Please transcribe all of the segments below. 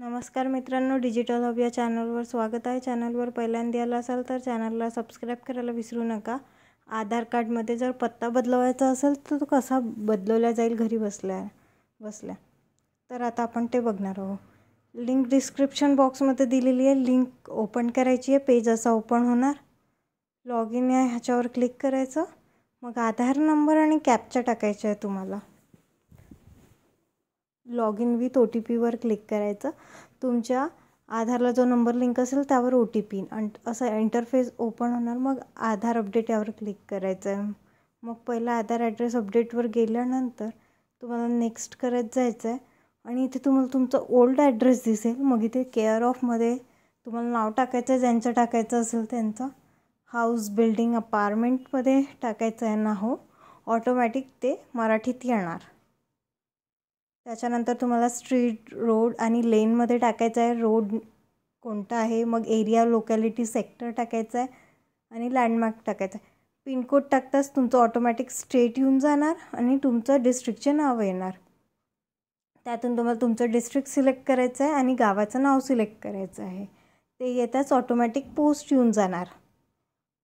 नमस्कार मित्रांनो, digital hub या चॅनलवर स्वागत आहे। चॅनलवर पहिल्यांदा आला असाल तर चॅनलला सबस्क्राईब करायला विसरू नका। आधार कार्डमध्ये जर पत्ता बदलवायचा असेल तर तो कसा बदलवला जाईल घरी बसल्या तर आता आपण ते बघणार आहोत। लिंक डिस्क्रिप्शन बॉक्समध्ये दिलेली आहे, लिंक ओपन करायची आहे। पेज असा ओपन होणार। लॉग इन आहे ह्याच्यावर क्लिक करायचं। मग आधार नंबर आणि कॅप्चा टाकायचा आहे तुम्हाला। लॉग इन विथ OTP वर क्लिक करायचं। तुमच्या आधारला जो नंबर लिंक असेल त्यावर OTP असं इंटरफेस ओपन होणार। मग आधार अपडेट यावर क्लिक करायचं आहे। मग पहिला आधार ॲड्रेस अपडेटवर गेल्यानंतर तुम्हाला नेक्स्ट करत जायचं आहे आणि इथे तुम्हाला तुमचा ओल्ड ॲड्रेस दिसेल। मग इथे केअर ऑफमध्ये तुम्हाला नाव टाकायचं आहे, ज्यांचं टाकायचं असेल त्यांचं। हाऊस, बिल्डिंग, अपार्टमेंटमध्ये टाकायचं आहे नाव। ऑटोमॅटिक ते मराठीत येणार। त्याच्यानंतर तुम्हाला स्ट्रीट, रोड आणि लेनमध्ये टाकायचं आहे, रोड कोणता आहे। मग एरिया, लोकॅलिटी, सेक्टर टाकायचं आहे आणि लँडमार्क टाकायचं आहे। पिनकोड टाकताच तुमचं ऑटोमॅटिक स्टेट येऊन जाणार आणि तुमचं डिस्ट्रिक्टचे नाव येणार। त्यातून तुम्हाला तुमचं डिस्ट्रिक्ट सिलेक्ट करायचं आहे आणि गावाचं नाव सिलेक्ट करायचं आहे। ते येताच ऑटोमॅटिक पोस्ट येऊन जाणार।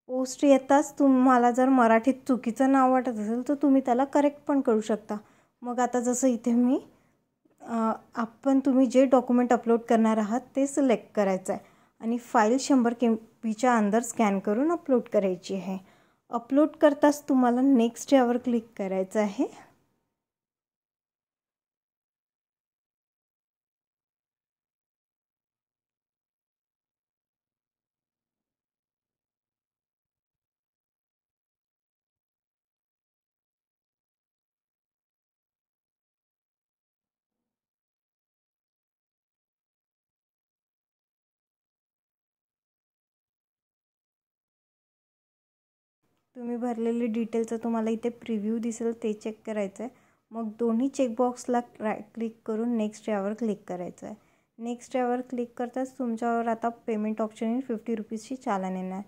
पोस्ट येताच तुम्हाला जर मराठीत चुकीचं नाव वाटत असेल तर तुम्ही त्याला करेक्ट पण करू शकता। मग आता जसं इथे मी तुम्ही जे डॉक्युमेंट अपलोड करणार आहात ते सिलेक्ट करायचं आहे आणि फाईल 100 MBच्या अंदर स्कॅन करून अपलोड करायची आहे। अपलोड करताच तुम्हाला नेक्स्ट यावर क्लिक करायचं आहे। तुम्ही भरलेले डिटेलचं तुम्हाला इथे प्रिव्ह्यू दिसेल, ते चेक करायचं आहे। मग दोन्ही चेकबॉक्सला क्लिक करून नेक्स्ट यावर क्लिक करायचं आहे। नेक्स्ट यावर क्लिक करताच तुमच्यावर आता पेमेंट ऑप्शन येईल। 50 रुपीजची चालान येणार।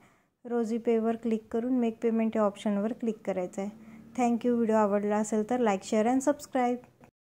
रोजी पेवर क्लिक करून मेक पेमेंट या ऑप्शनवर क्लिक करायचं आहे। थँक्यू। व्हिडिओ आवडला असेल तर लाईक, शेअर अँड सबस्क्राईब।